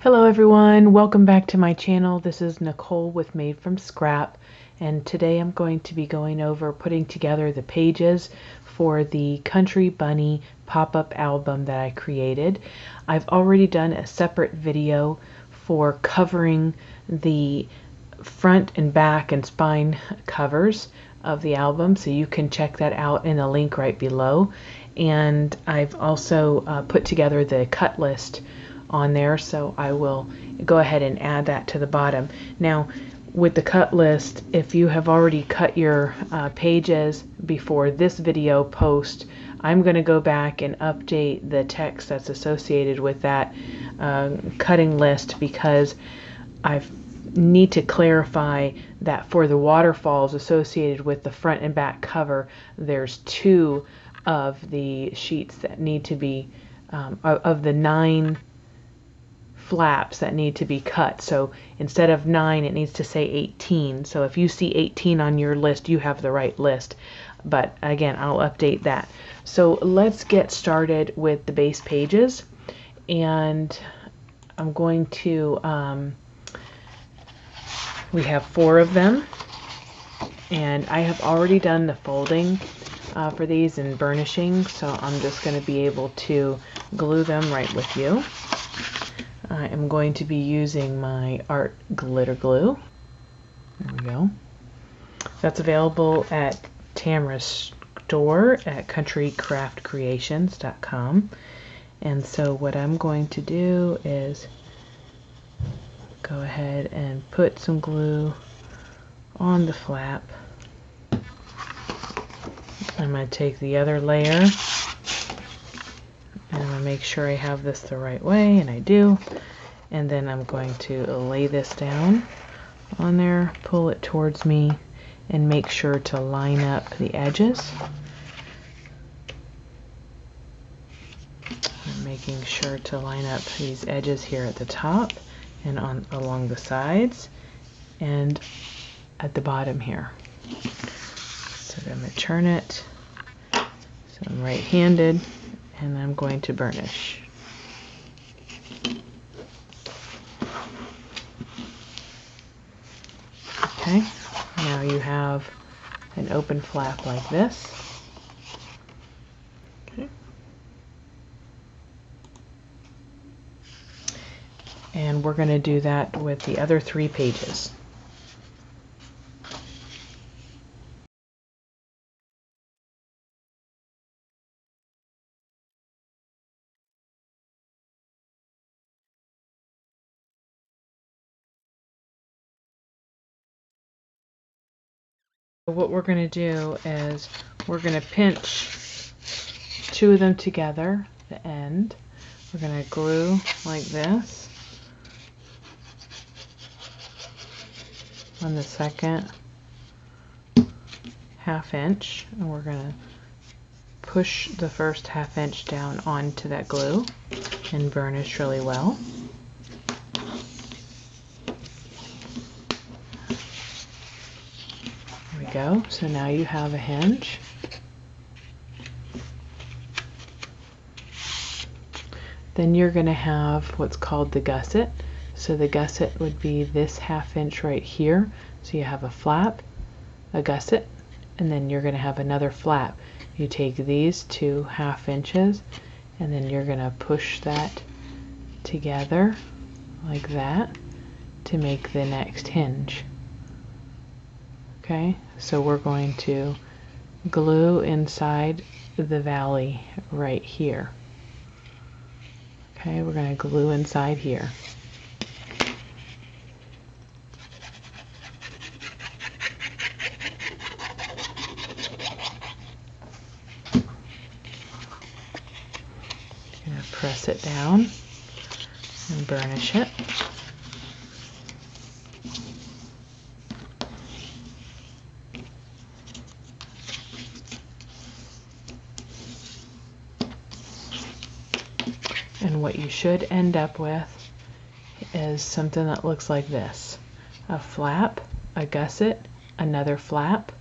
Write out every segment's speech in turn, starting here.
Hello everyone, welcome back to my channel. This is Nicole with Made from Scrap, and today I'm going to be going over putting together the pages for the Country Bunny pop-up album that I created. I've already done a separate video for covering the front and back and spine covers of the album, so you can check that out in the link right below. And I've also put together the cut list on there, so I will go ahead and add that to the bottom. Now with the cut list, if you have already cut your pages before this video post, I'm going to go back and update the text that's associated with that cutting list, because I need to clarify that for the waterfalls associated with the front and back cover, there's 2 of the sheets that need to be of the 9 flaps that need to be cut. So instead of 9, it needs to say 18. So if you see 18 on your list, you have the right list. But again, I'll update that. So let's get started with the base pages. And I'm going to, we have 4 of them. And I have already done the folding for these and burnishing. So I'm just going to be able to glue them right with you. I am going to be using my art glitter glue. There we go. That's available at Tamara's store at countrycraftcreations.com. And so what I'm going to do is go ahead and put some glue on the flap. I'm going to take the other layer. And I'm going to make sure I have this the right way, and I do. And then I'm going to lay this down on there, pull it towards me, and make sure to line up the edges. I'm making sure to line up these edges here at the top and along the sides and at the bottom here. So I'm going to turn it. So I'm right-handed. And I'm going to burnish. Okay, now you have an open flap like this. Okay. And we're going to do that with the other 3 pages. What we're going to do is we're going to pinch 2 of them together, the end. We're going to glue like this on the second ½ inch, and we're going to push the first ½ inch down onto that glue and burnish really well. Go. So now you have a hinge. Then you're going to have what's called the gusset. So the gusset would be this ½ inch right here. So you have a flap, a gusset, and then you're going to have another flap. You take these 2 ½ inches, and then you're going to push that together like that to make the next hinge. Okay, so we're going to glue inside the valley right here. Okay, we're going to glue inside here. You're going to press it down and burnish it. And what you should end up with is something that looks like this. A flap, a gusset, another flap,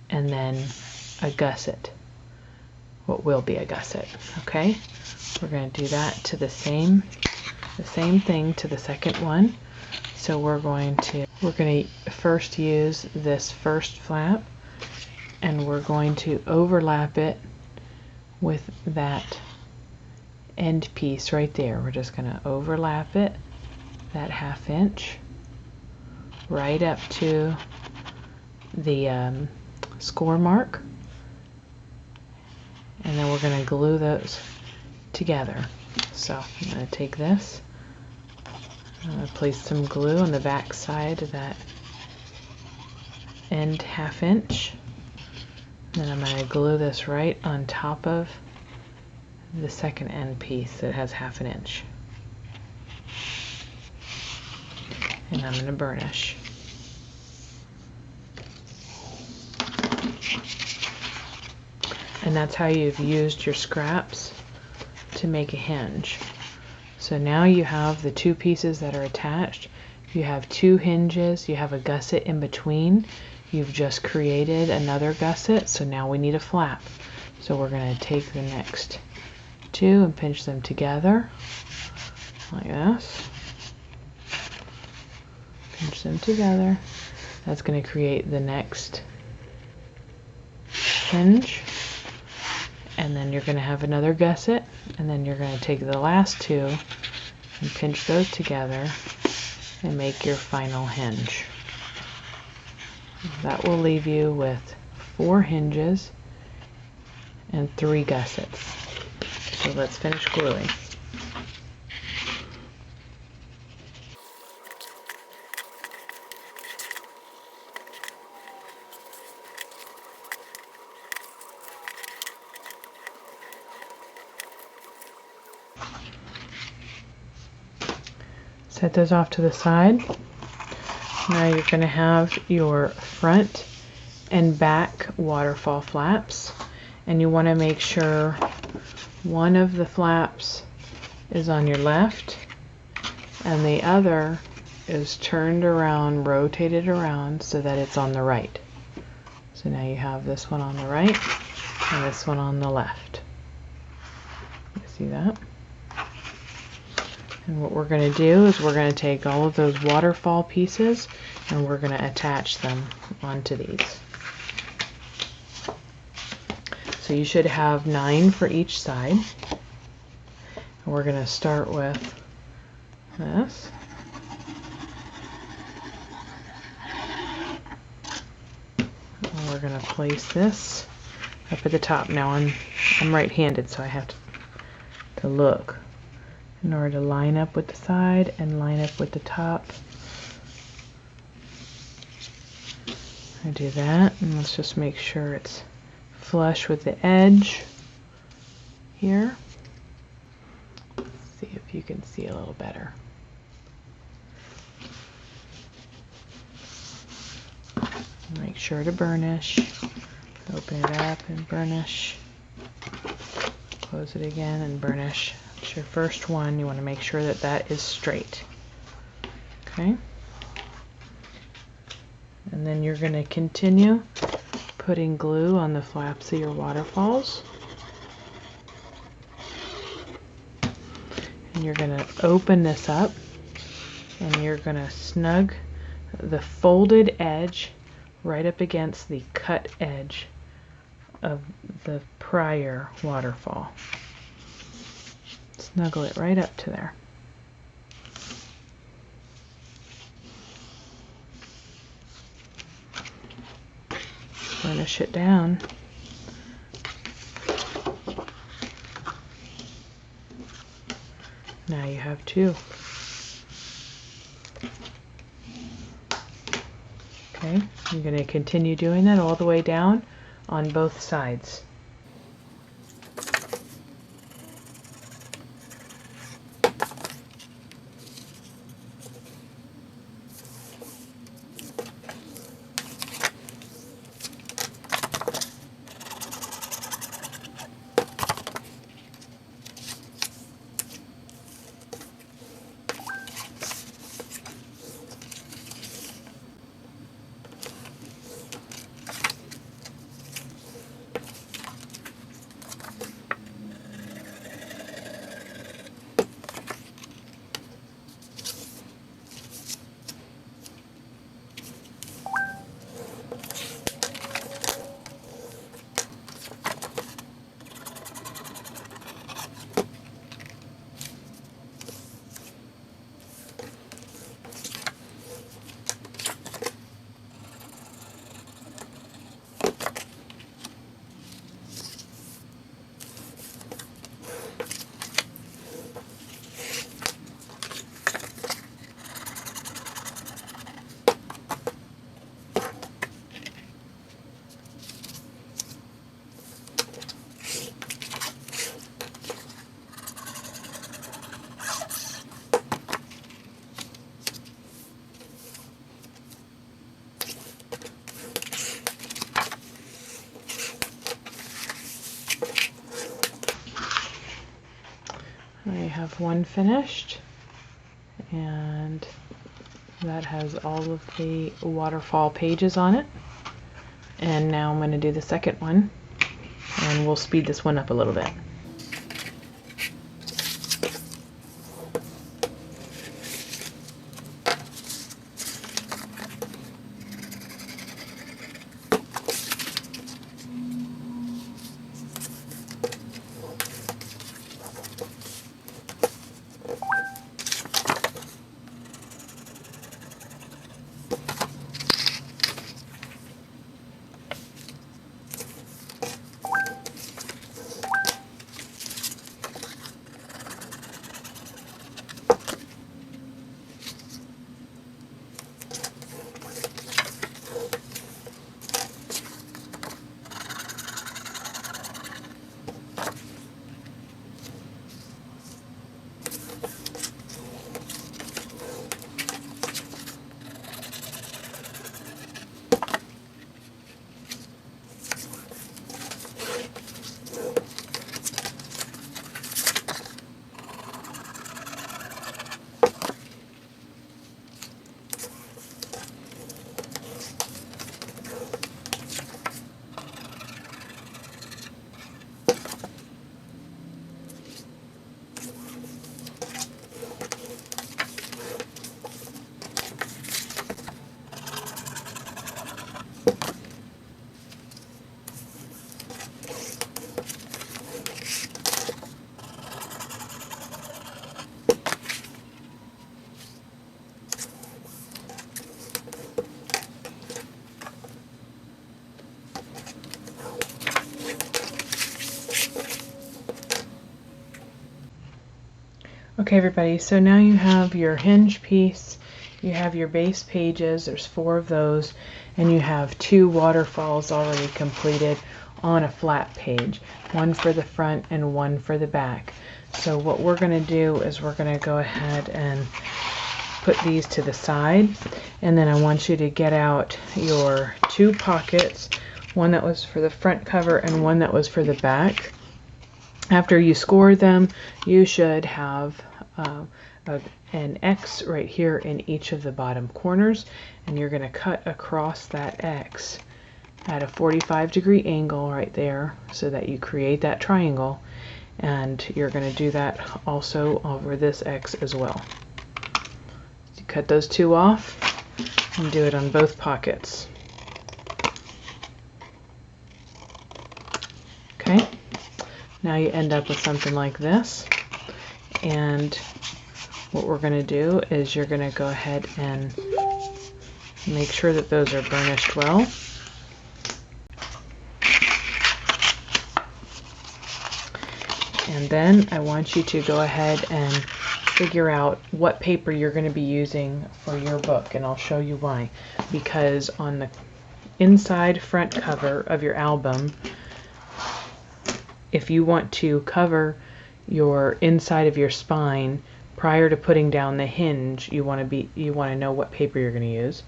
and then a gusset. What will be a gusset, okay? We're going to do that to the same the same thing to the second one. So we're going to first use this first flap, and we're going to overlap it with that end piece right there. We're just going to overlap it that 1/2 inch right up to the score mark, and then we're going to glue those together. So I'm going to take this, I'm going to place some glue on the back side of that end 1/2 inch. Then I'm going to glue this right on top of the second end piece that has 1/2 inch. And I'm going to burnish. And that's how you've used your scraps to make a hinge. So now you have the two pieces that are attached. You have 2 hinges, you have a gusset in between. You've just created another gusset, so now we need a flap. So we're going to take the next 2 and pinch them together like this. Pinch them together. That's going to create the next hinge. And then you're going to have another gusset, and then you're going to take the last 2 and pinch those together and make your final hinge. That will leave you with 4 hinges and 3 gussets. So let's finish gluing. Set those off to the side. Now you're going to have your front and back waterfall flaps, and you want to make sure one of the flaps is on your left and the other is turned around, rotated around so that it's on the right. So now you have this one on the right and this one on the left. You see that? And what we're going to do is we're going to take all of those waterfall pieces and we're going to attach them onto these. So you should have 9 for each side. And we're going to start with this. And we're going to place this up at the top. Now I'm right-handed, so I have to look in order to line up with the side and line up with the top. I do that, and let's just make sure it's flush with the edge here. Let's see if you can see a little better. Make sure to burnish. Open it up and burnish. Close it again and burnish. It's your first one. You want to make sure that that is straight. Okay? And then you're going to continue putting glue on the flaps of your waterfalls. And you're going to open this up and you're going to snug the folded edge right up against the cut edge of the prior waterfall. Snuggle it right up to there. Burnish it down. Now you have 2. Okay, you're going to continue doing that all the way down on both sides. have one finished, and that has all of the waterfall pages on it. And now I'm going to do the second one, and we'll speed this one up a little bit. Okay everybody, so now you have your hinge piece, you have your base pages, there's 4 of those, and you have 2 waterfalls already completed on a flat page, one for the front and one for the back. So what we're going to do is we're going to go ahead and put these to the side, and then I want you to get out your 2 pockets, one that was for the front cover and one that was for the back. After you score them, you should have an X right here in each of the bottom corners, and you're going to cut across that X at a 45-degree angle right there so that you create that triangle, and you're going to do that also over this X as well. You cut those 2 off and do it on both pockets. Okay. Now you end up with something like this, and what we're going to do is you're going to go ahead and make sure that those are burnished well. And then I want you to go ahead and figure out what paper you're going to be using for your book, and I'll show you why. Because on the inside front cover of your album, if you want to cover your inside of your spine prior to putting down the hinge, you want to know what paper you're going to use.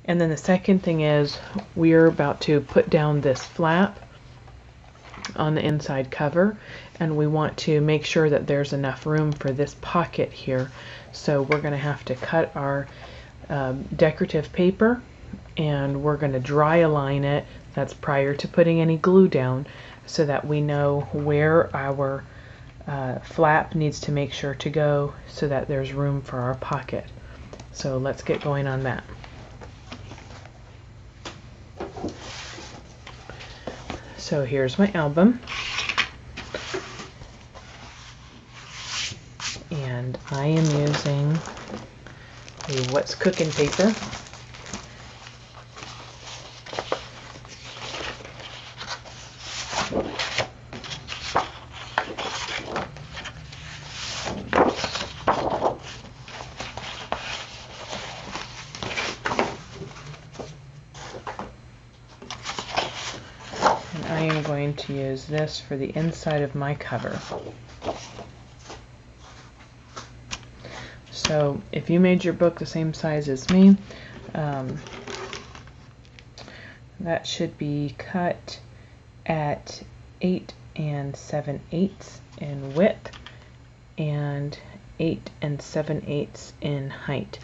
And then the second thing is we're about to put down this flap on the inside cover, and we want to make sure that there's enough room for this pocket here. So we're going to have to cut our decorative paper, and we're going to dry align it. That's prior to putting any glue down, so that we know where our flap needs to make sure to go so that there's room for our pocket. So let's get going on that. So here's my album, and I am using a What's Cooking paper. I am going to use this for the inside of my cover. So if you made your book the same size as me, that should be cut at 8 7/8 in width and 8 7/8 in height.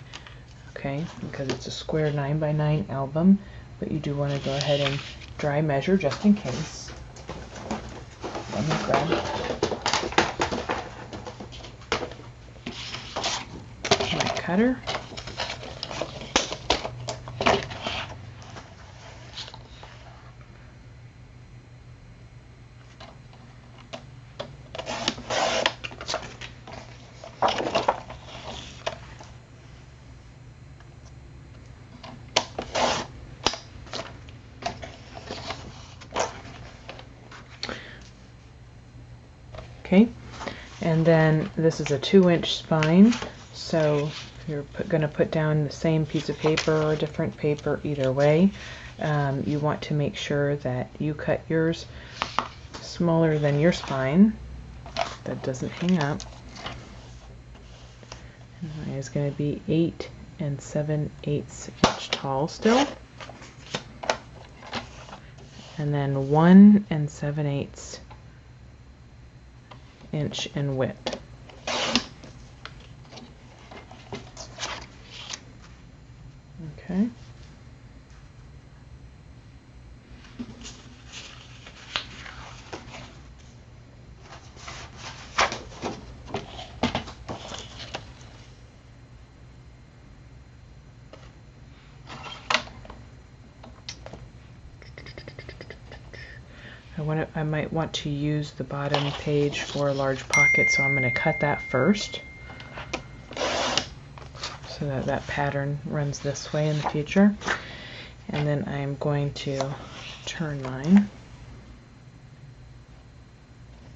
Okay, because it's a square 9x9 album, but you do want to go ahead and dry measure just in case. Let me grab my cutter. Okay, and then this is a 2-inch spine, so if you're going to put down the same piece of paper or a different paper, either way, you want to make sure that you cut yours smaller than your spine. That doesn't hang up. And mine is going to be 8 7/8 inch tall still, and then 1 7/8 inch in width. Okay. I might want to use the bottom page for a large pocket, so I'm going to cut that first so that that pattern runs this way in the future. And then I'm going to turn mine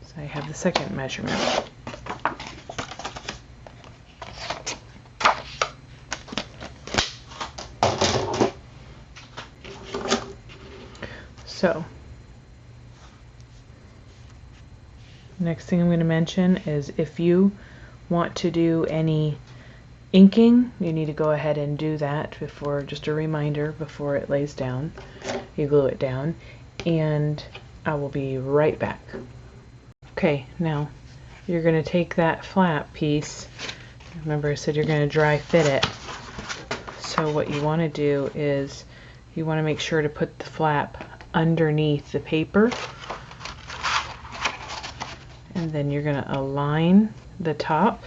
so I have the second measurement. So next thing I'm going to mention is if you want to do any inking, you need to go ahead and do that before, just a reminder, before it lays down. You glue it down, and I will be right back. Okay, now you're going to take that flap piece. Remember I said you're going to dry fit it. So what you want to do is you want to make sure to put the flap underneath the paper. And then you're going to align the top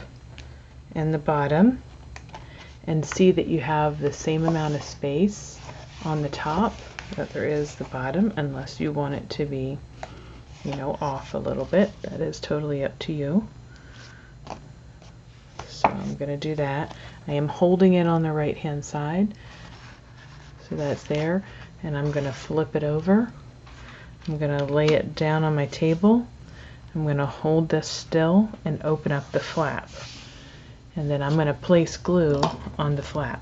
and the bottom and see that you have the same amount of space on the top that there is the bottom, unless you want it to be, you know, off a little bit. That is totally up to you. So I'm going to do that. I am holding it on the right hand side, so that's there, and I'm going to flip it over. I'm going to lay it down on my table. I'm going to hold this still and open up the flap, and then I'm going to place glue on the flap.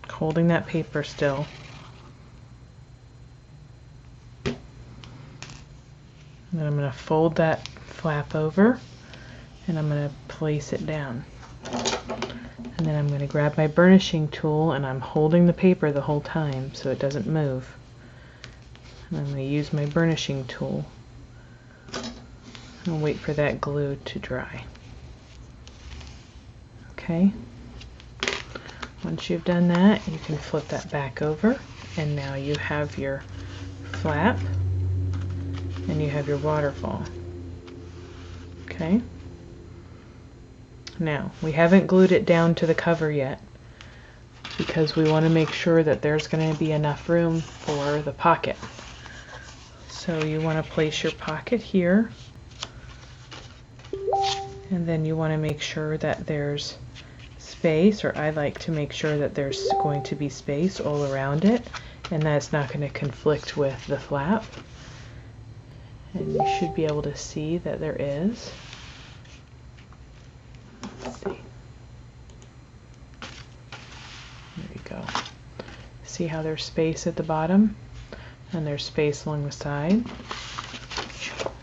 Holding that paper still. And then I'm going to fold that flap over and I'm going to place it down. And then I'm going to grab my burnishing tool, and I'm holding the paper the whole time so it doesn't move. And I'm going to use my burnishing tool and wait for that glue to dry. Okay. Once you've done that, you can flip that back over, and now you have your flap and you have your waterfall. Okay. Now, we haven't glued it down to the cover yet because we want to make sure that there's going to be enough room for the pocket. So you want to place your pocket here, and then you want to make sure that there's space, or I like to make sure that there's going to be space all around it, and that's not going to conflict with the flap. And you should be able to see that there is. Let's see. There you go. See how there's space at the bottom and there's space along the side.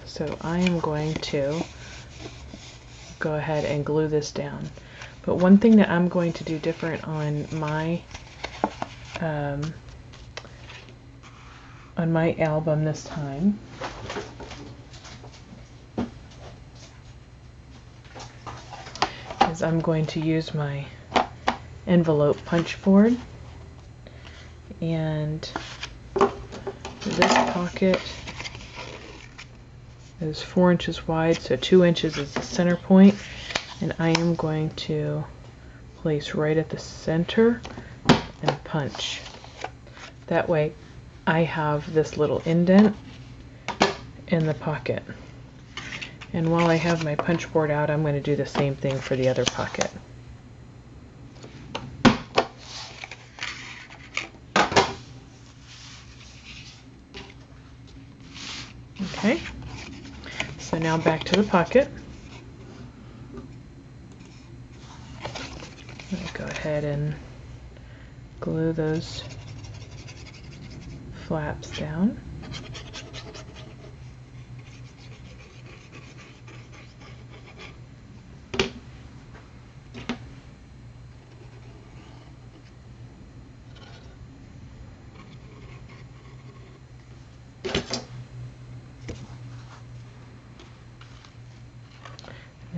So I am going to go ahead and glue this down. But one thing that I'm going to do different on my on my album this time. Is I'm going to use my envelope punch board, and this pocket is 4 inches wide, so 2 inches is the center point, and I am going to place right at the center and punch. That way I have this little indent in the pocket. And while I have my punch board out, I'm going to do the same thing for the other pocket. Okay, so now back to the pocket. I'm going to go ahead and glue those flaps down.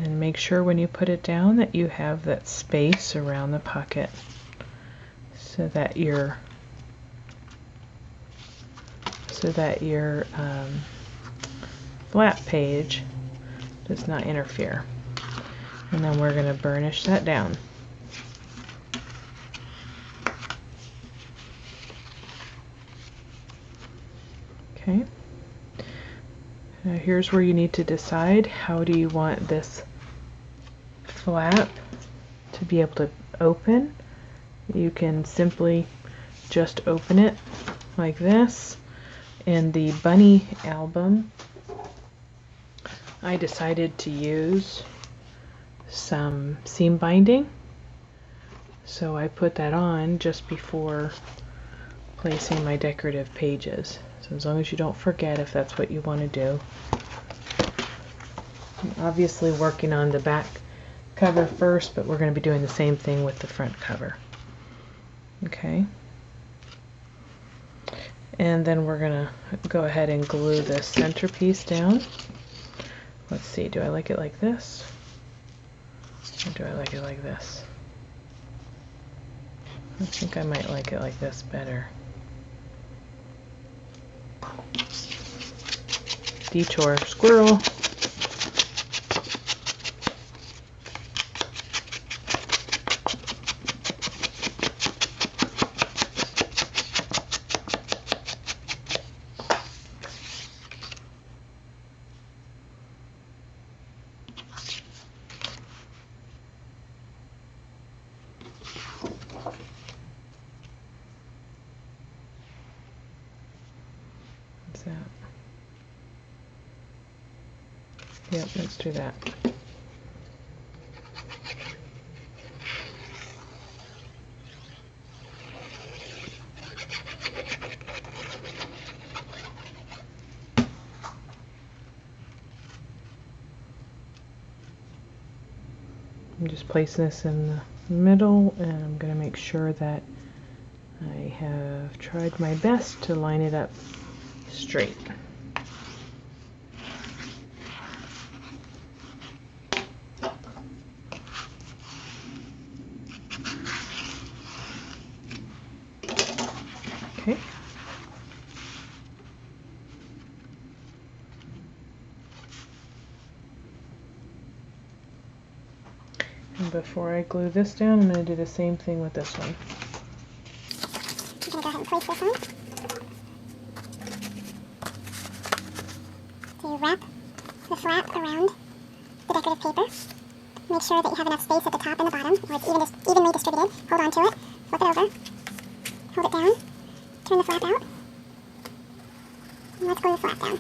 And make sure when you put it down that you have that space around the pocket so that your flap page does not interfere. And then we're going to burnish that down. Okay. Now here's where you need to decide how do you want this flap to be able to open. You can simply just open it like this. In the bunny album, I decided to use some seam binding, so I put that on just before placing my decorative pages. So as long as you don't forget, if that's what you want to do. I'm obviously working on the back cover first, but we're going to be doing the same thing with the front cover. Okay. And then we're going to go ahead and glue the centerpiece down. Let's see, do I like it like this? Or do I like it like this? I think I might like it like this better. Detour, squirrel. What's that? Yep, let's do that. I'm just placing this in the middle, and I'm going to make sure that I have tried my best to line it up straight. Okay. And before I glue this down, I'm going to do the same thing with this one. I'm going to go ahead and place this on. So you wrap the flap around the decorative paper. Make sure that you have enough space at the top and the bottom, or it's evenly distributed. Hold on to it, flip it over, hold it down, turn the flap out, and let's glue the flap down.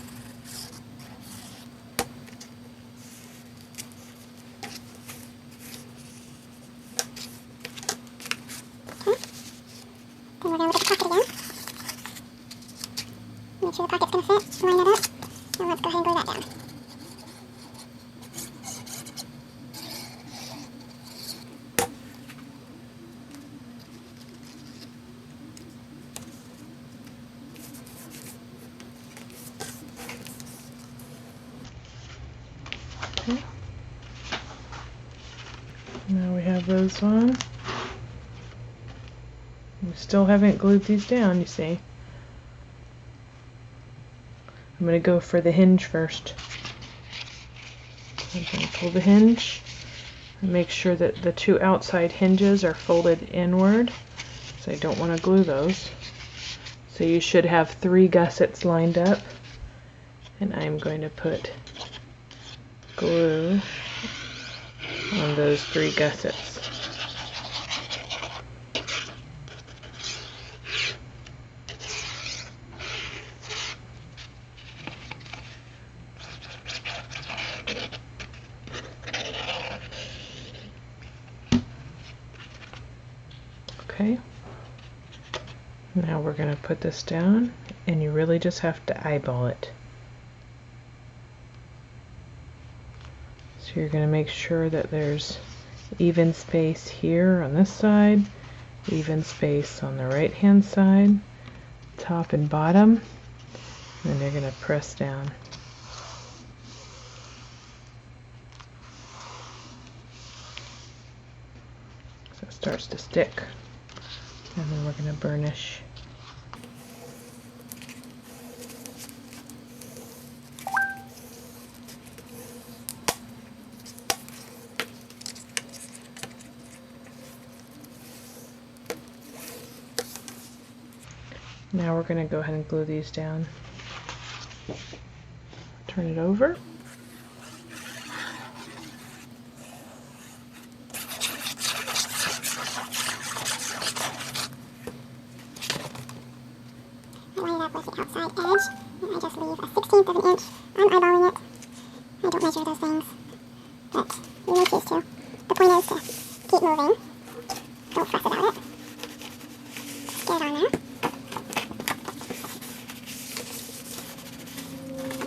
Okay, then we're going to look at the pocket again. Make sure the pocket's going to fit, line it up, and let's go ahead and glue that down. Okay. Now we have those on. We still haven't glued these down, you see. I'm going to go for the hinge first. I'm going to pull the hinge and make sure that the two outside hinges are folded inward, so I don't want to glue those. So you should have 3 gussets lined up, and I'm going to put glue on those 3 gussets. Okay, now we're going to put this down, and you really just have to eyeball it. So you're going to make sure that there's even space here on this side, even space on the right hand side, top and bottom, and then you're going to press down. So it starts to stick. And then we're going to burnish. Now we're going to go ahead and glue these down. Turn it over. Outside edge, and I just leave a 1/16 of an inch. I'm eyeballing it. I don't measure those things, but you may choose to. The point is to keep moving. Don't fuss about it. Just get it on there.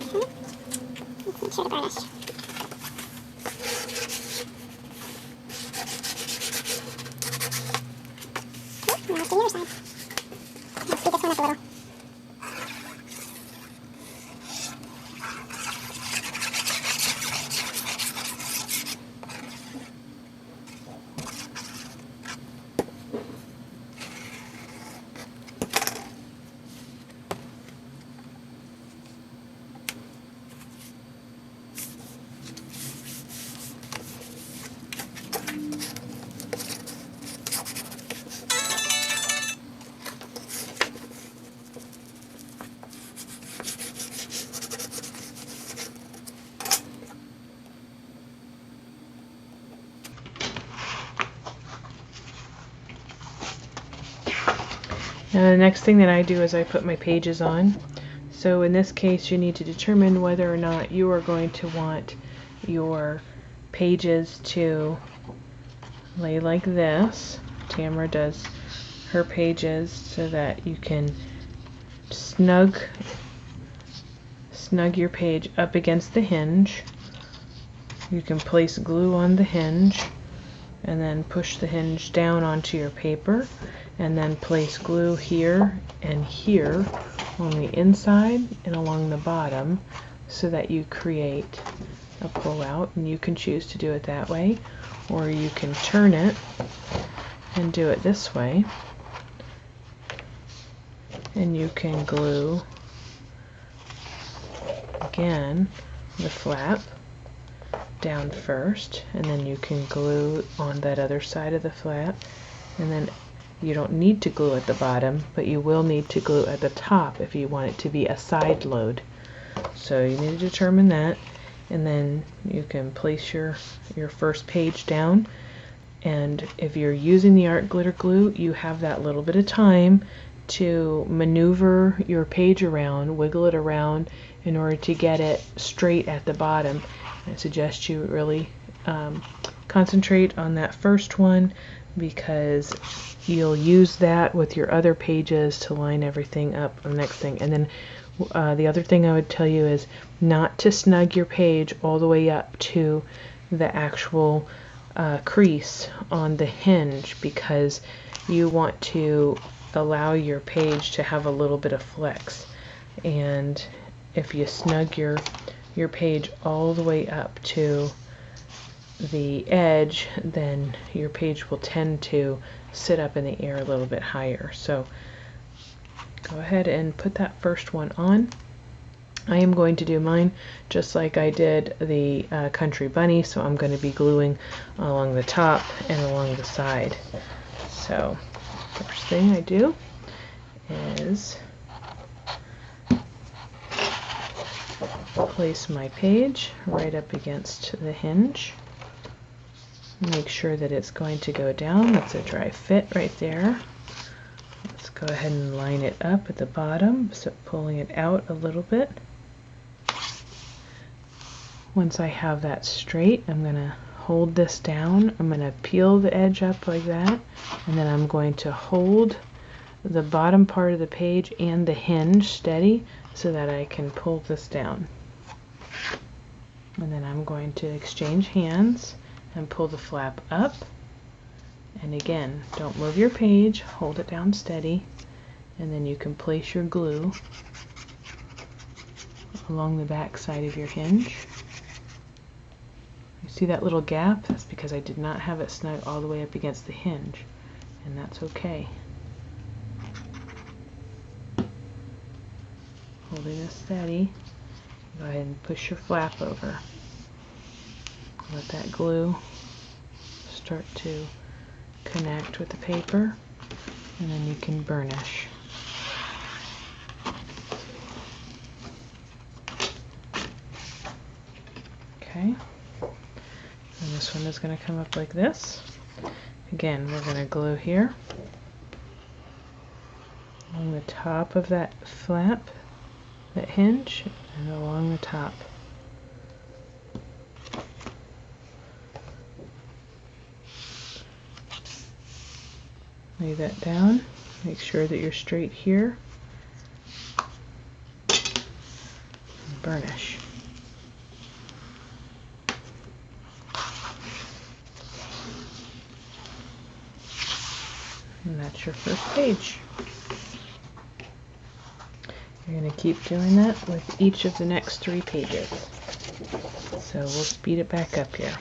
Okay. Let's make sure to burnish. Okay, now let's do the other side. Let's speed this one up a little. Now the next thing that I do is I put my pages on. So in this case you need to determine whether or not you are going to want your pages to lay like this. Tamara does her pages so that you can snug your page up against the hinge. You can place glue on the hinge and then push the hinge down onto your paper, and then place glue here and here on the inside and along the bottom so that you create a pull-out. And you can choose to do it that way, or you can turn it and do it this way, and you can glue again the flap down first, and then you can glue on that other side of the flap, and then you don't need to glue at the bottom, but you will need to glue at the top if you want it to be a side load. So you need to determine that, and then you can place your first page down. And if you're using the art glitter glue, you have that little bit of time to maneuver your page around, wiggle it around in order to get it straight at the bottom. I suggest you really concentrate on that first one, because you'll use that with your other pages to line everything up on the next thing. And then the other thing I would tell you is not to snug your page all the way up to the actual crease on the hinge, because you want to allow your page to have a little bit of flex. And if you snug your your page all the way up to the edge, then your page will tend to sit up in the air a little bit higher. So go ahead and put that first one on. I am going to do mine just like I did the country bunny, so I'm going to be gluing along the top and along the side. So first thing I do is place my page right up against the hinge. Make sure that it's going to go down. That's a dry fit right there. Let's go ahead and line it up at the bottom, so pulling it out a little bit. Once I have that straight, I'm going to hold this down. I'm going to peel the edge up like that, and then I'm going to hold the bottom part of the page and the hinge steady so that I can pull this down. And then I'm going to exchange hands and pull the flap up. And again, don't move your page, hold it down steady, and then you can place your glue along the back side of your hinge. You see that little gap? That's because I did not have it snug all the way up against the hinge, and that's okay. Holding it steady, go ahead and push your flap over. Let that glue start to connect with the paper, and then you can burnish. Okay, and this one is going to come up like this. Again, we're going to glue here along the top of that flap, that hinge, and along the top. Lay that down, make sure that you're straight here, and burnish. And that's your first page. You're going to keep doing that with each of the next 3 pages. So we'll speed it back up here.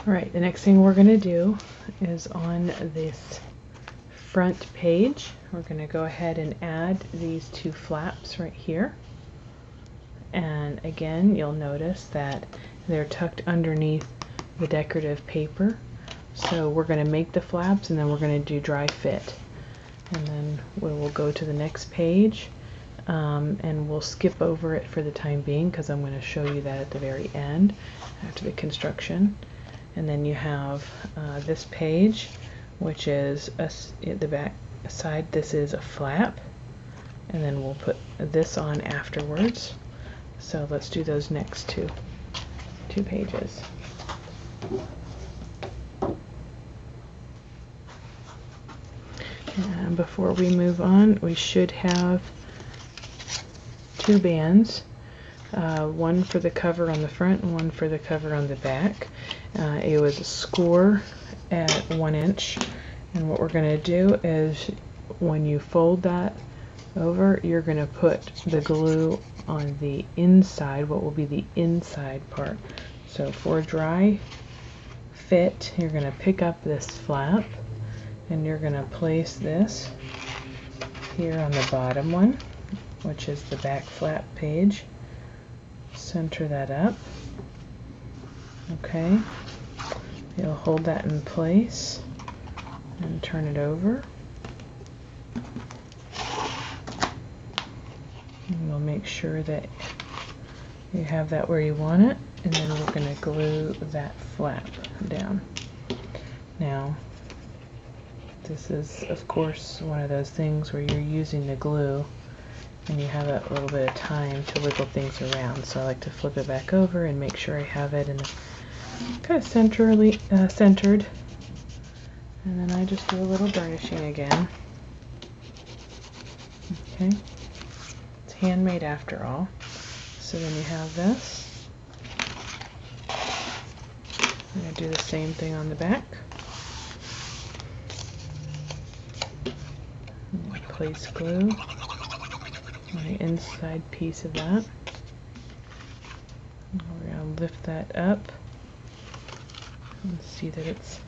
Alright, the next thing we're going to do is on this front page, we're going to go ahead and add these 2 flaps right here. And again, you'll notice that they're tucked underneath the decorative paper. So we're going to make the flaps and then we're going to do dry fit. And then we will go to the next page and we'll skip over it for the time being because I'm going to show you that at the very end after the construction. And then you have this page, which is the back side. This is a flap, and then we'll put this on afterwards. So let's do those next two pages. And before we move on, we should have 2 bands one for the cover on the front and one for the cover on the back. It was a score at 1 inch, and what we're going to do is when you fold that over, you're going to put the glue on the inside, what will be the inside part. So for dry fit, you're going to pick up this flap and you're going to place this here on the bottom one, which is the back flap page. Center that up. Okay, you'll hold that in place and turn it over. And we'll make sure that you have that where you want it, and then we're going to glue that flap down. Now, this is of course one of those things where you're using the glue and you have a little bit of time to wiggle things around. So I like to flip it back over and make sure I have it in kind of centered. And then I just do a little burnishing again. Okay. It's handmade after all. So then you have this. I'm going to do the same thing on the back. Place glue on the inside piece of that. We're going to lift that up and see that it's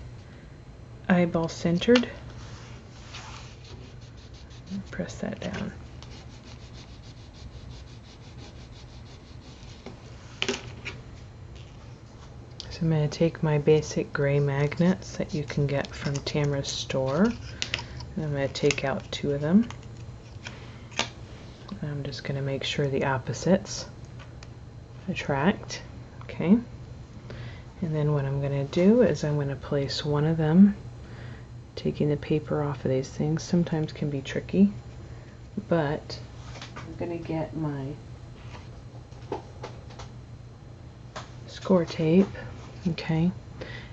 eyeball centered. And press that down. So I'm going to take my basic gray magnets that you can get from Tamara's store. And I'm going to take out 2 of them. I'm just going to make sure the opposites attract. Okay. And then what I'm going to do is I'm going to place one of them, taking the paper off of these things. Sometimes can be tricky, but I'm going to get my score tape. Okay.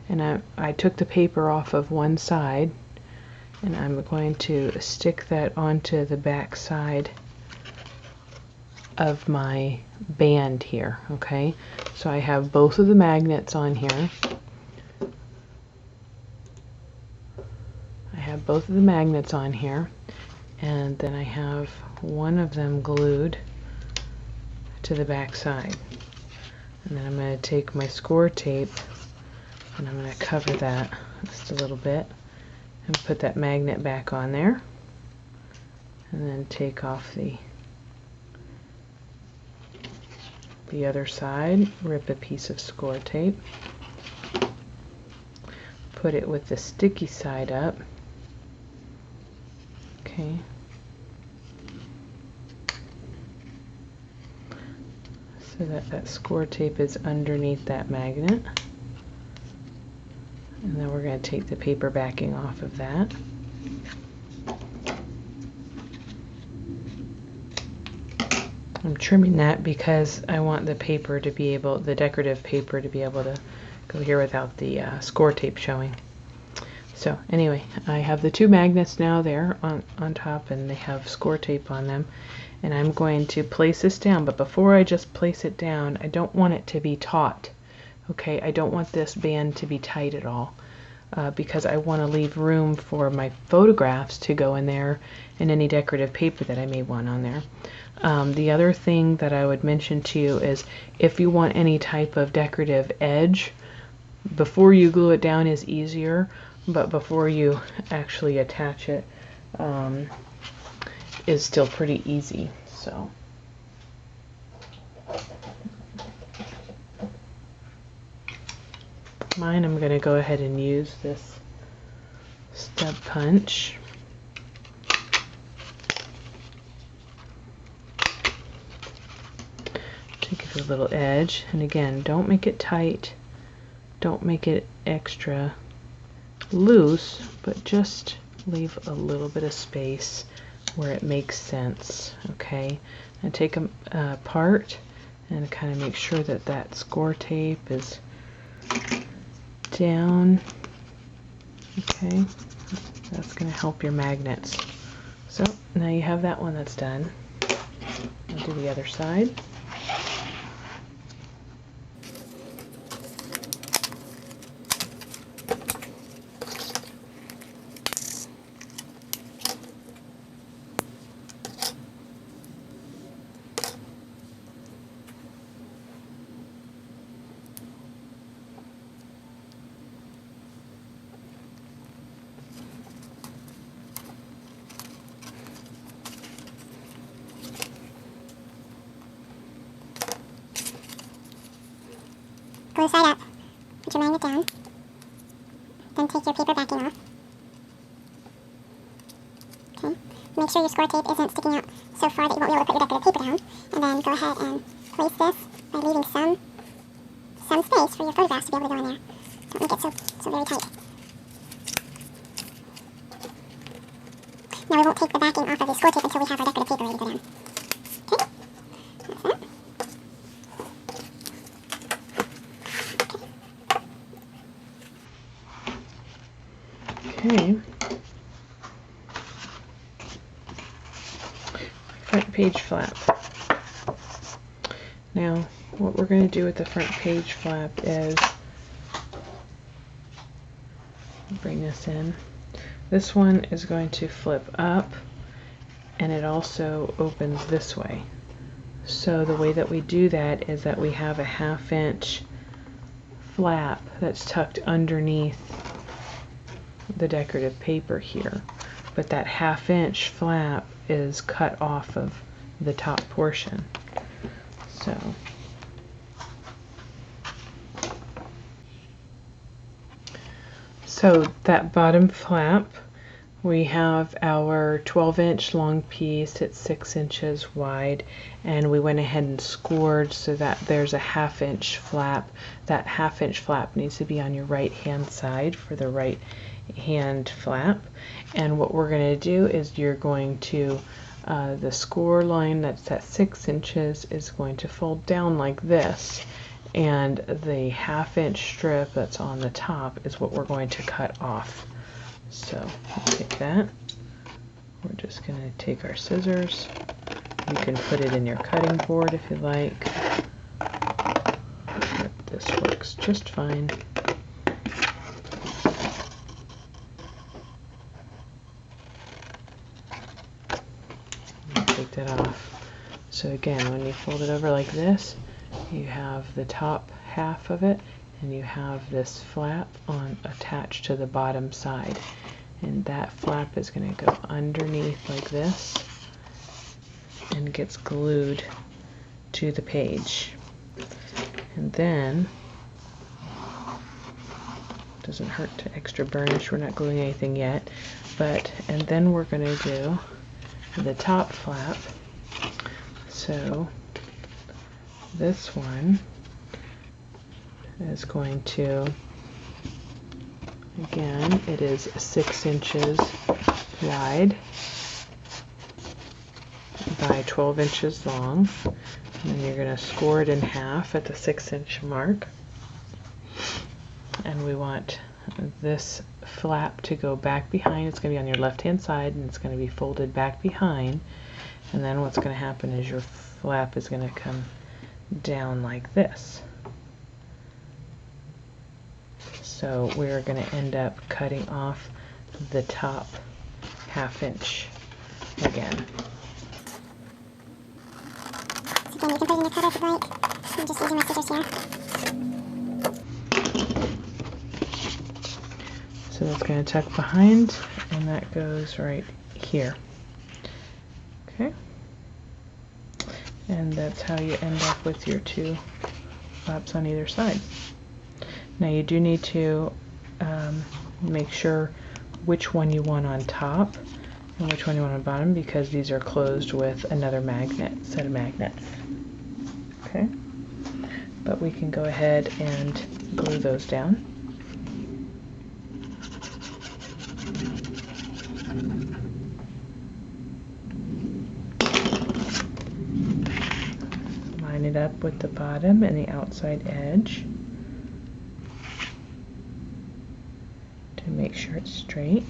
And I took the paper off of one side, and I'm going to stick that onto the back side of my band here. Okay, so I have both of the magnets on here. And then I have one of them glued to the back side. And then I'm going to take my score tape and I'm going to cover that just a little bit and put that magnet back on there, and then take off the other side, rip a piece of score tape, put it with the sticky side up. Okay. So that score tape is underneath that magnet. And then we're going to take the paper backing off of that. I'm trimming that because I want the paper to be able, the decorative paper to be able to go here without the score tape showing. So anyway, I have the 2 magnets now there on top, and they have score tape on them. And I'm going to place this down, but before I just place it down, I don't want it to be taut. Okay, I don't want this band to be tight at all, because I want to leave room for my photographs to go in there and any decorative paper that I may want on there. The other thing that I would mention to you is if you want any type of decorative edge, before you glue it down is easier, but before you actually attach it is still pretty easy. So mine, I'm going to go ahead and use this stub punch. Take it to a little edge, and again, don't make it tight, don't make it extra loose, but just leave a little bit of space where it makes sense. Okay, and take them apart and kind of make sure that that score tape is down. Okay, that's going to help your magnets. So now you have that one that's done. I'll do the other side. glue the side up, put your magnet down, then take your paper backing off. Okay, make sure your score tape isn't sticking out so far that you won't be able to put your decorative paper down, and then go ahead and place this by leaving some space for your photographs to be able to go in there. Don't make it so very tight. Now we won't take the backing off of the score tape until we have our decorative paper ready to go down. Okay, that's that. Okay. Front page flap. Now, what we're going to do with the front page flap is bring this in. This one is going to flip up, and it also opens this way. So the way that we do that is that we have a 1/2 inch flap that's tucked underneath the decorative paper here, but that 1/2 inch flap is cut off of the top portion. So that bottom flap, we have our 12-inch long piece. It's 6 inches wide, and we went ahead and scored so that there's a 1/2 inch flap. That 1/2 inch flap needs to be on your right hand side for the right hand flap. And what we're going to do is you're going to the score line that's at 6 inches is going to fold down like this, and the 1/2 inch strip that's on the top is what we're going to cut off. So we'll take that. We're just going to take our scissors. You can put it in your cutting board if you like. This works just fine. Take that off. So again, when you fold it over like this, you have the top half of it, and you have this flap on attached to the bottom side, and that flap is going to go underneath like this and gets glued to the page. And then doesn't hurt to extra burnish, we're not gluing anything yet, and then we're going to do the top flap. So this one is going to, again, it is 6 inches wide by 12 inches long, and then you're going to score it in half at the 6 inch mark, and we want this flap to go back behind. It's going to be on your left hand side, and it's going to be folded back behind, and then what's going to happen is your flap is going to come down like this. So we're going to end up cutting off the top 1/2 inch again. So again, you can put it in your cutter if you like. I'm just using my scissors here. So that's going to tuck behind, and that goes right here. Okay. And that's how you end up with your two flaps on either side. Now you do need to make sure which one you want on top and which one you want on bottom, because these are closed with another set of magnets. Okay. But we can go ahead and glue those down. Line it up with the bottom and the outside edge to make sure it's straight.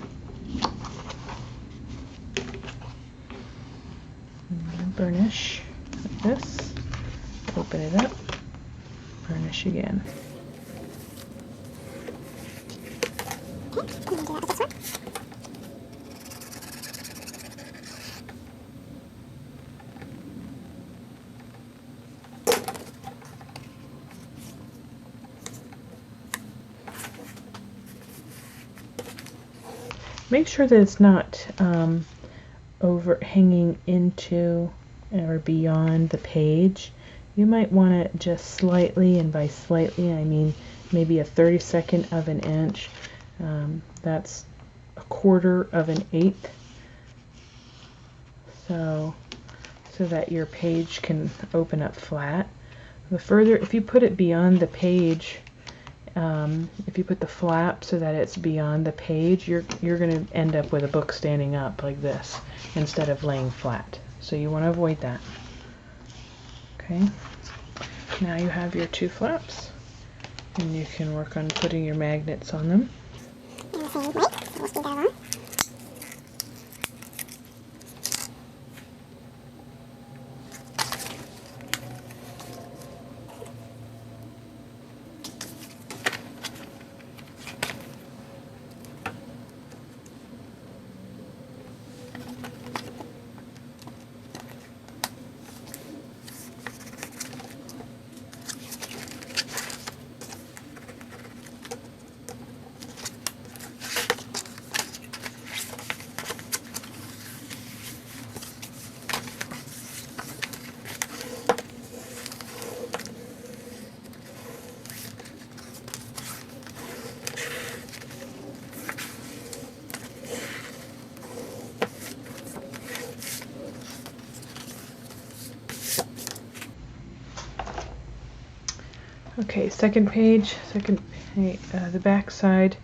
And burnish like this. Open it up. Burnish again. Okay, I'm going to do that with this one. Make sure that it's not overhanging into or beyond the page. You might want it just slightly, and by slightly I mean maybe a 32nd of an inch. That's a 1/4 of an eighth. So that your page can open up flat. The further, if you put it beyond the page, if you put the flap so that it's beyond the page, you're going to end up with a book standing up like this instead of laying flat. So you want to avoid that. Okay. Now you have your 2 flaps, and you can work on putting your magnets on them. And the same way, we'll speed that along. Okay, the back side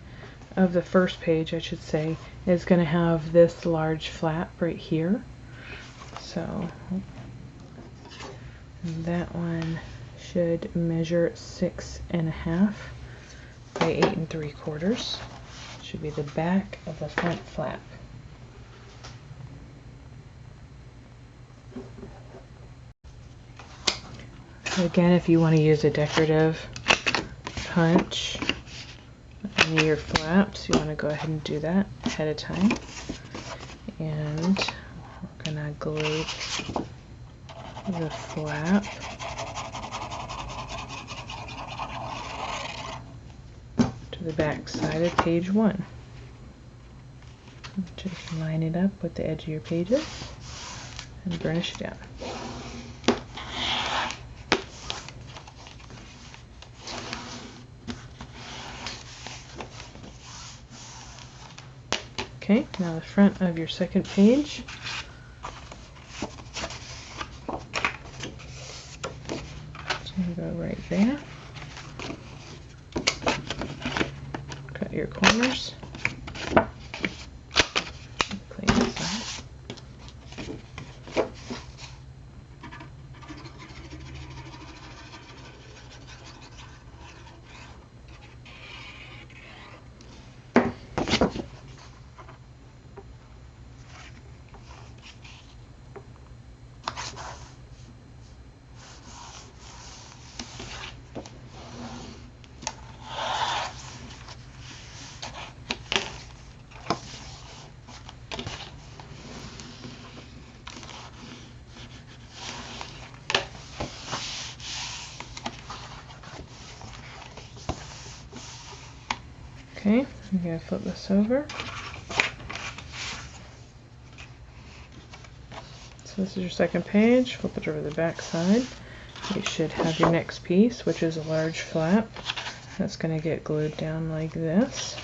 of the first page, I should say, is going to have this large flap right here. So that one should measure 6.5 by 8 3/4. Should be the back of the front flap. Again, if you want to use a decorative punch on your flaps, you want to go ahead and do that ahead of time. And we're going to glue the flap to the back side of page 1. Just line it up with the edge of your pages and burnish it down. Okay, now the front of your second page. So you go right there. Cut your corners. Clean this up. Okay, I'm going to flip this over. So this is your second page. Flip it over the back side. You should have your next piece, which is a large flap. That's going to get glued down like this.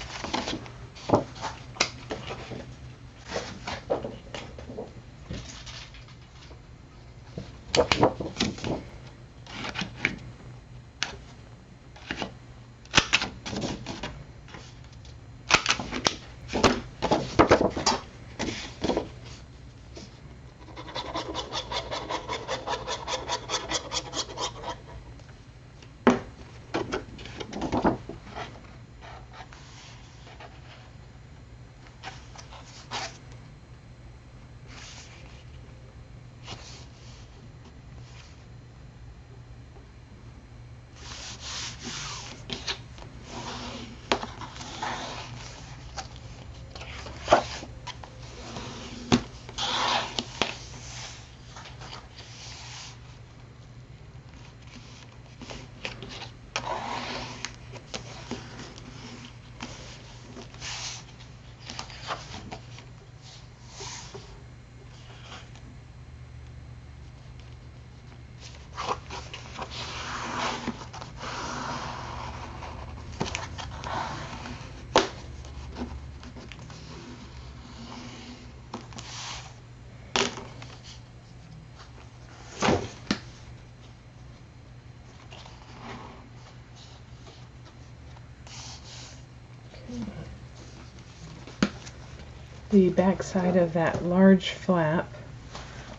The back side of that large flap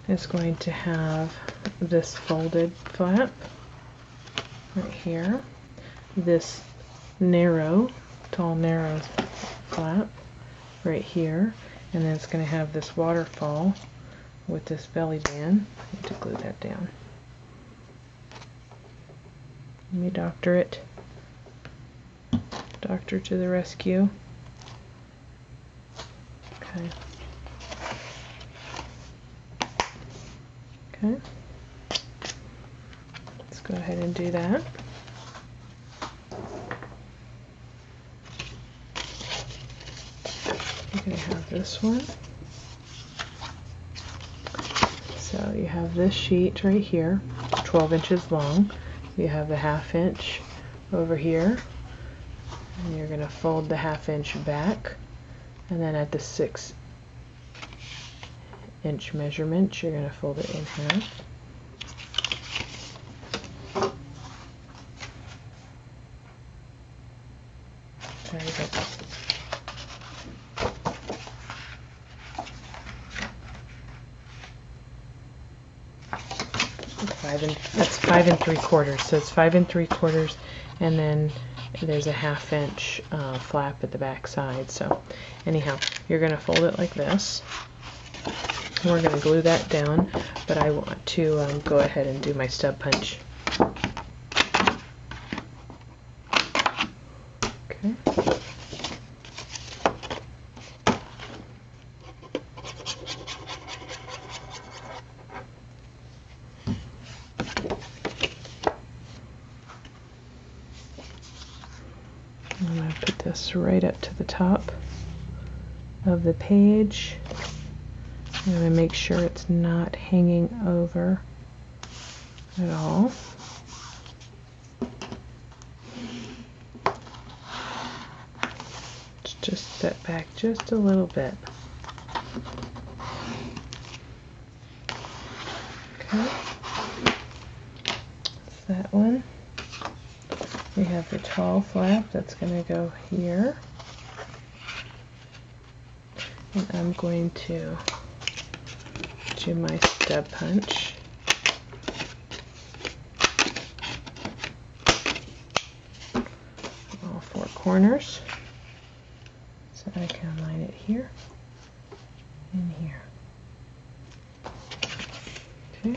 is going to have this folded flap right here, this tall narrow flap right here, and then it's going to have this waterfall with this belly band. I need to glue that down. Let me doctor it. Doctor to the rescue. Okay. Okay. Let's go ahead and do that. You're going to have this one. So you have this sheet right here, 12 inches long. You have the 1/2 inch over here, and you're going to fold the 1/2 inch back, and then at the 6 inch measurement you're going to fold it in half. There you go. That's 5 3/4. So it's 5 3/4, and then there's a 1/2 inch flap at the back side. So anyhow, you're going to fold it like this. We're going to glue that down, but I want to go ahead and do my stub punch. Okay. I'm going to put this right up to the top of the page. I'm going to make sure it's not hanging over at all. Just step back just a little bit. Okay. That's that one. We have the tall flap that's going to go here. And I'm going to do my stub punch. All 4 corners. So I can line it here and here. Okay.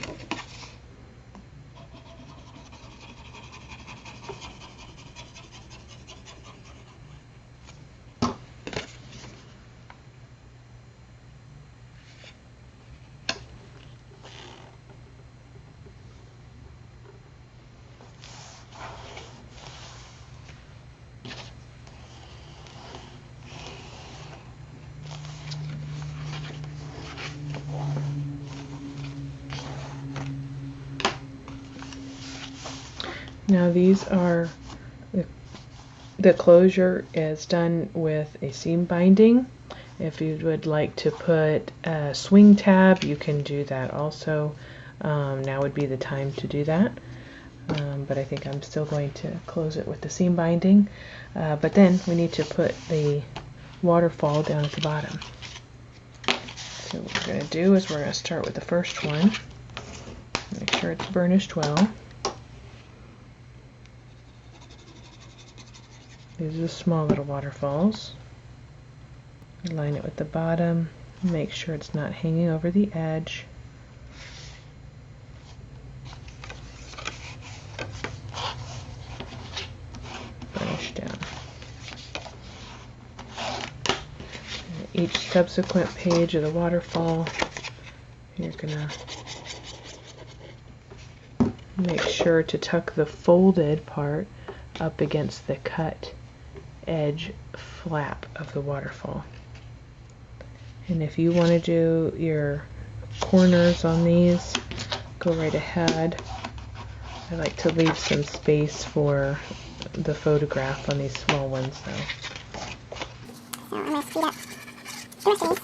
Now these are, the closure is done with a seam binding. If you would like to put a swing tab, you can do that also. Now would be the time to do that. But I think I'm still going to close it with the seam binding. But then we need to put the waterfall down at the bottom. So what we're going to do is we're going to start with the first one. Make sure it's burnished well. These are the small little waterfalls. Line it with the bottom. Make sure it's not hanging over the edge. Burnish down. And each subsequent page of the waterfall, you're gonna make sure to tuck the folded part up against the cut edge flap of the waterfall. And if you want to do your corners on these, go right ahead. I like to leave some space for the photograph on these small ones though. So I'm going to speed up the rest of these.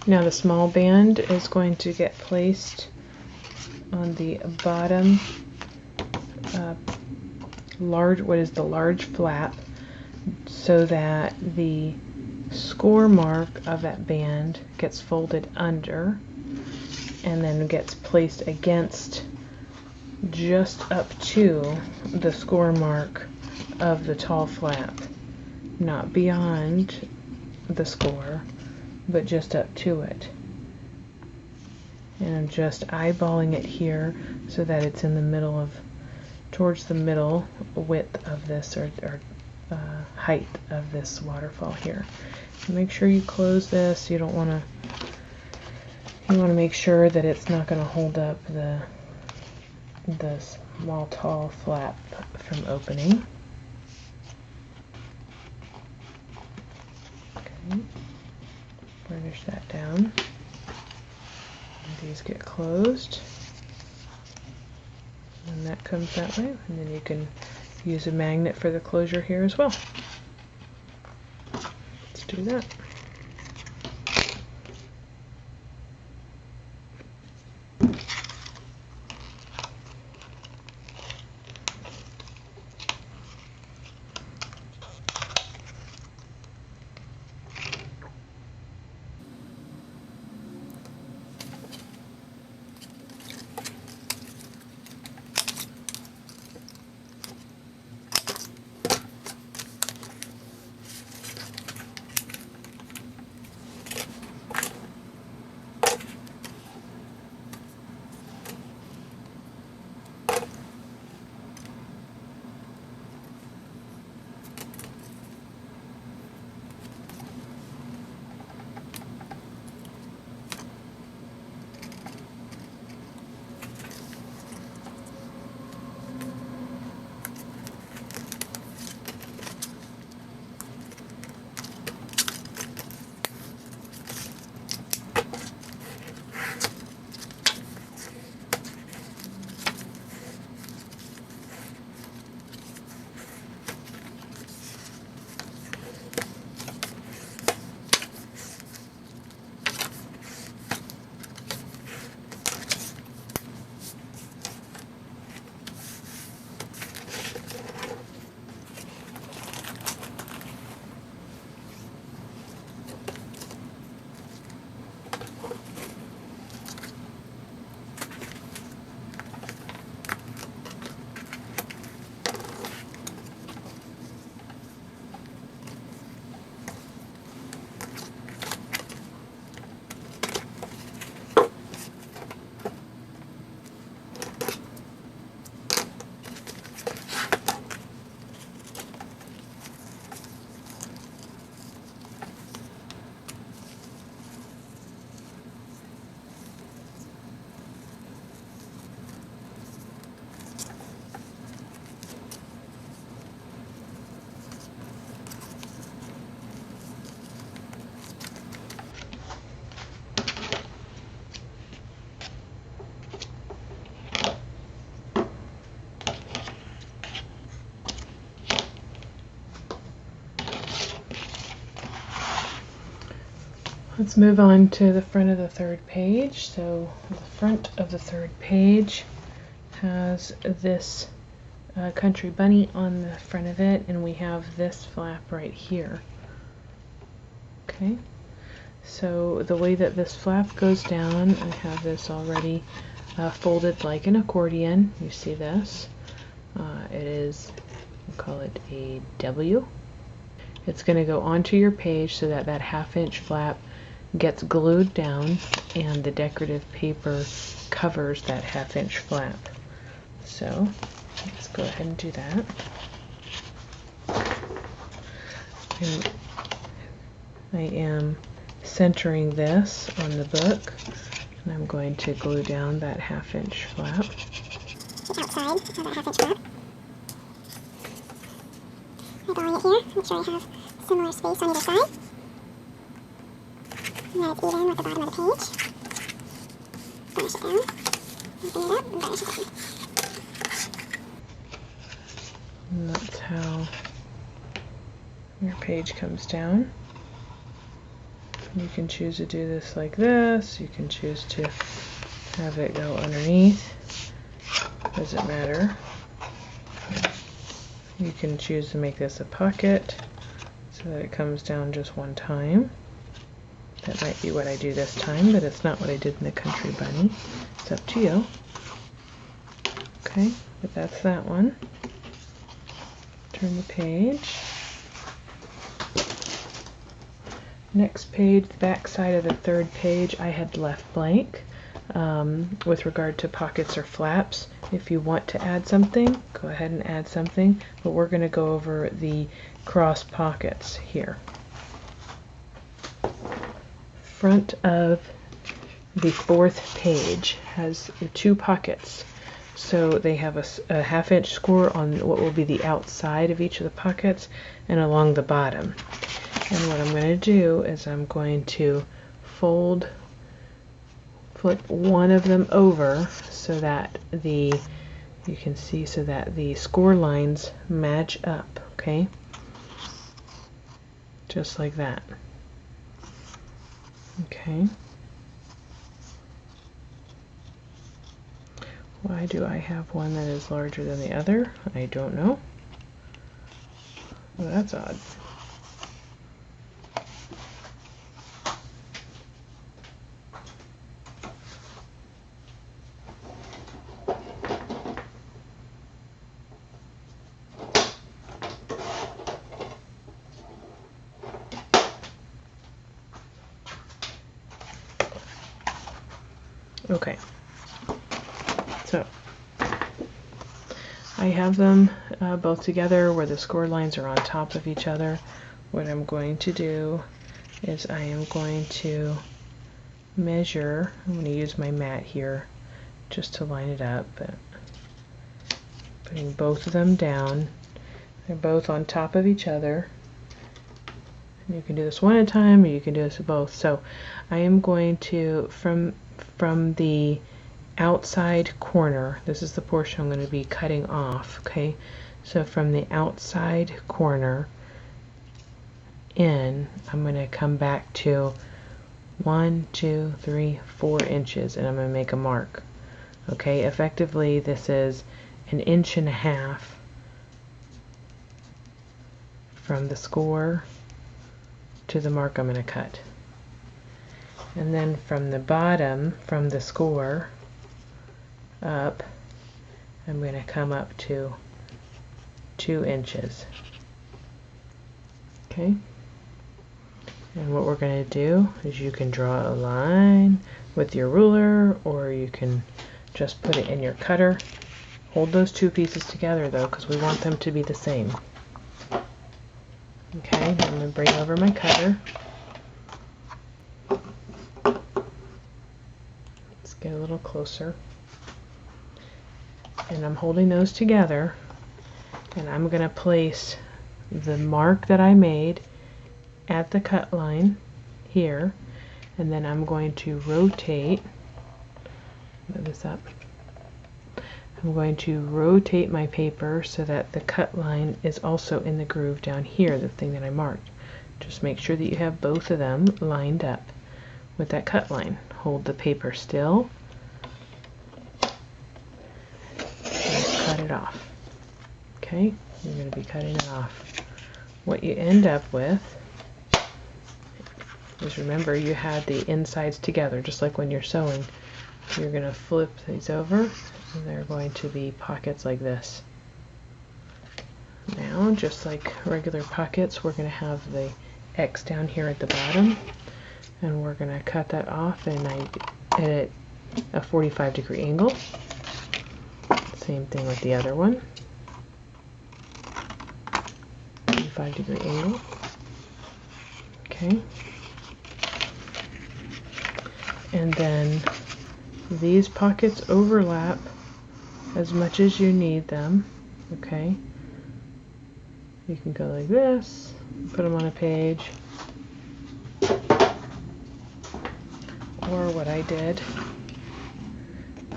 Now the small band is going to get placed on the bottom the large flap, so that the score mark of that band gets folded under and then gets placed against just up to the score mark of the tall flap, not beyond the score, but just up to it. And I'm just eyeballing it here so that it's in the middle of, towards the middle width of this, or height of this waterfall here. So make sure you close this. You don't want to. You want to make sure that it's not going to hold up the small tall flap from opening. Okay. Burnish that down. And these get closed. And that comes that way. And then you can use a magnet for the closure here as well. Let's do that. Let's move on to the front of the third page. So the front of the third page has this country bunny on the front of it, and we have this flap right here. Okay, so the way that this flap goes down, I have this already folded like an accordion. You see this? It is, we'll call it a W. It's going to go onto your page so that that 1/2 inch flap gets glued down and the decorative paper covers that 1/2 inch flap. So let's go ahead and do that. And I am centering this on the book, and I'm going to glue down that 1/2 inch flap. The outside of that 1/2 inch flap. Eyeballing it here, make sure I have similar space on either side. And that it's even with the bottom of the page. Burnish it down, open it up, and burnish it down. And that's how your page comes down. You can choose to do this like this. You can choose to have it go underneath. Doesn't matter. You can choose to make this a pocket so that it comes down just one time. That might be what I do this time, but it's not what I did in the Country Bunny. It's up to you. Okay, but that's that one. Turn the page. Next page, the back side of the third page, I had left blank with regard to pockets or flaps. If you want to add something, go ahead and add something, but we're going to go over the cross pockets here. Front of the fourth page has two pockets. So they have a 1/2 inch score on what will be the outside of each of the pockets and along the bottom. And what I'm going to do is I'm going to flip one of them over so that you can see so that the score lines match up, okay? Just like that. Okay. Why do I have one that is larger than the other? I don't know. Well, that's odd. Okay, so I have them both together where the score lines are on top of each other. What I'm going to do is I am going to measure. I'm going to use my mat here just to line it up. But putting both of them down. They're both on top of each other. And you can do this one at a time, or you can do this both. So I am going to, from the outside corner, this is the portion I'm going to be cutting off, okay? So from the outside corner in, I'm going to come back to 1, 2, 3, 4 inches, and I'm going to make a mark. Okay, effectively this is 1.5 inches from the score to the mark I'm going to cut. And then from the bottom, from the score up, I'm going to come up to 2 inches. Okay? And what we're going to do is you can draw a line with your ruler, or you can just put it in your cutter. Hold those two pieces together though, because we want them to be the same. Okay, I'm going to bring over my cutter. Let's get a little closer. And I'm holding those together, and I'm going to place the mark that I made at the cut line here, and then I'm going to rotate, move this up, I'm going to rotate my paper so that the cut line is also in the groove down here, the thing that I marked. Just make sure that you have both of them lined up with that cut line. Hold the paper still and cut it off. Okay, you're going to be cutting it off. What you end up with is, remember, you had the insides together, just like when you're sewing. You're going to flip these over, and they're going to be pockets like this. Now, just like regular pockets, we're going to have the X down here at the bottom, and we're going to cut that off and at a 45-degree angle. Same thing with the other one. 45-degree angle. Okay. And then these pockets overlap as much as you need them. Okay. You can go like this, put them on a page. Or what I did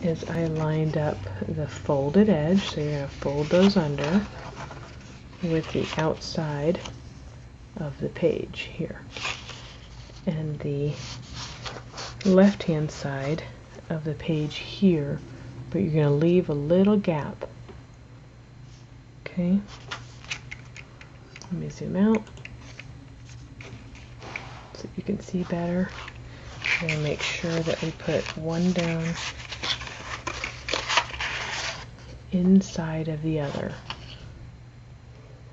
is I lined up the folded edge, so you're going to fold those under with the outside of the page here. and the left-hand side of the page here, but you're going to leave a little gap. Okay, let me zoom out so you can see better. And make sure that we put one down inside of the other.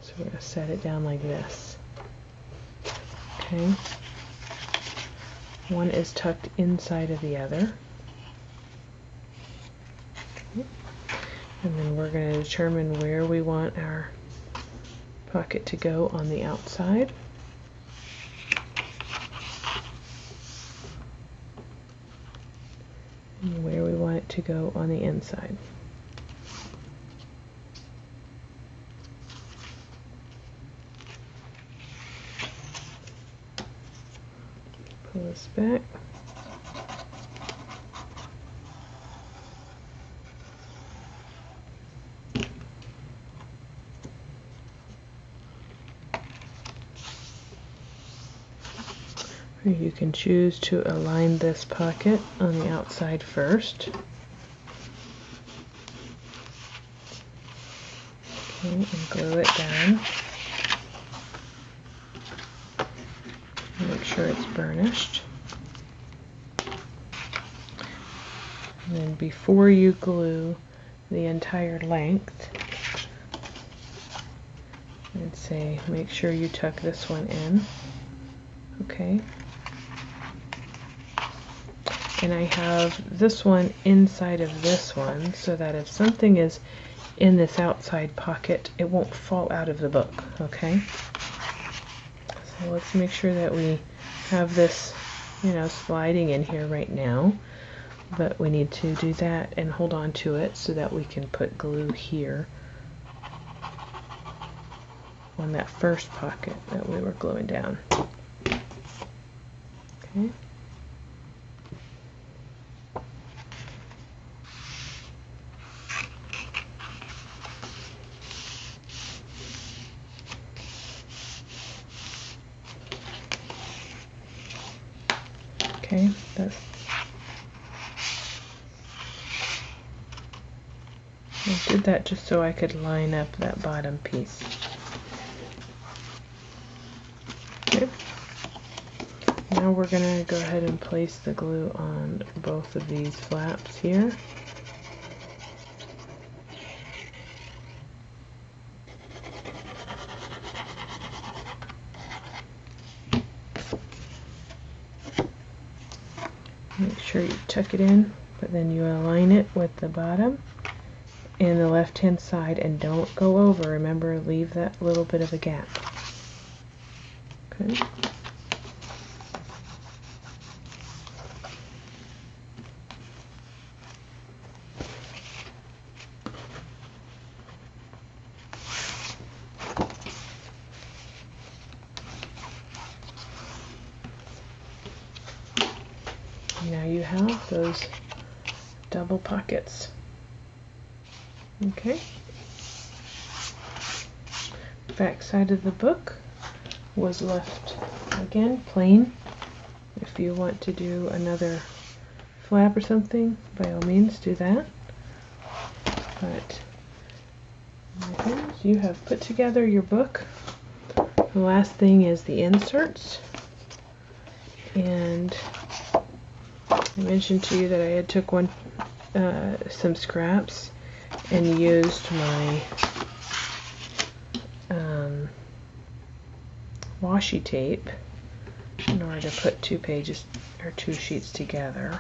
So we're going to set it down like this. Okay. One is tucked inside of the other. Okay. And then we're going to determine where we want our pocket to go on the outside. And where we want it to go on the inside. Pull this back. Or you can choose to align this pocket on the outside first. Okay, and glue it down. Make sure it's burnished. And then before you glue the entire length, I'd say make sure you tuck this one in. Okay. And I have this one inside of this one so that if something is in this outside pocket, it won't fall out of the book, okay? So let's make sure that we have this, you know, sliding in here right now, but we need to do that and hold on to it so that we can put glue here on that first pocket that we were gluing down. Okay. Okay, I did that just so I could line up that bottom piece. Okay. Now we're going to go ahead and place the glue on both of these flaps here. Make sure you tuck it in, but then you align it with the bottom and the left hand side, and don't go over. Remember, leave that little bit of a gap. Okay. Now you have those double pockets. Okay. Back side of the book was left again plain. If you want to do another flap or something, by all means do that. But my goodness, you have put together your book. The last thing is the inserts. And I mentioned to you that I had took some scraps and used my washi tape in order to put two pages or two sheets together.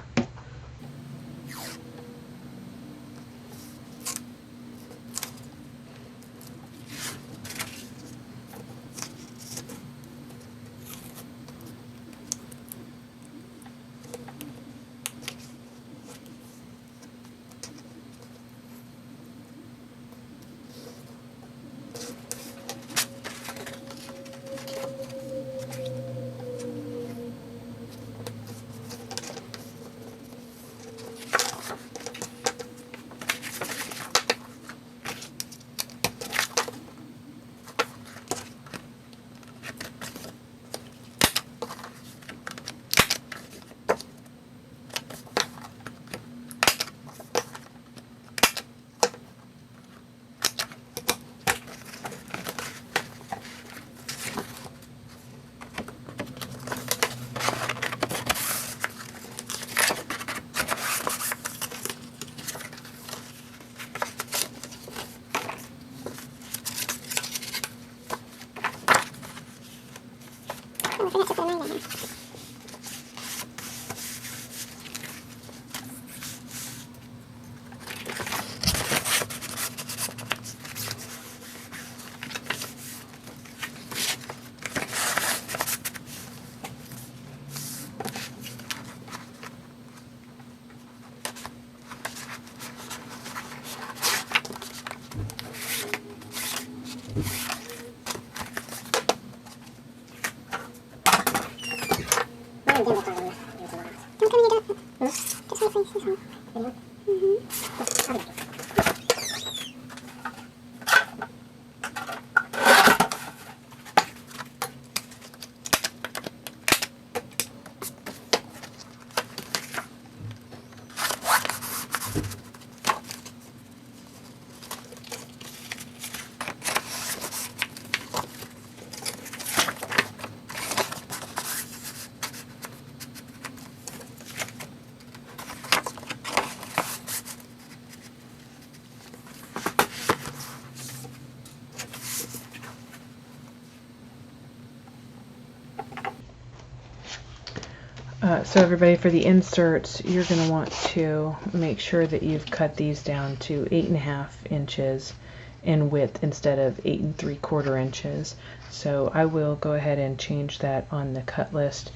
tell me when you're done. Just wait for you. So everybody, for the inserts, you're going to want to make sure that you've cut these down to 8.5 inches in width instead of 8 3/4 inches. So I will go ahead and change that on the cut list,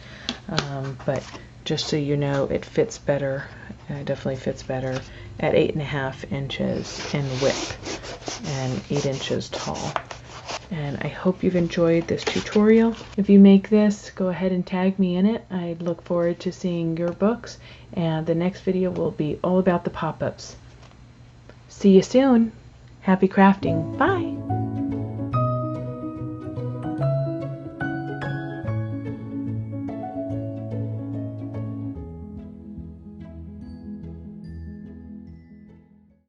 but just so you know, it fits better, definitely fits better at 8.5 inches in width and 8 inches tall. And I hope you've enjoyed this tutorial. If you make this, go ahead and tag me in it. I look forward to seeing your books, and the next video will be all about the pop-ups. See you soon. Happy crafting. Bye.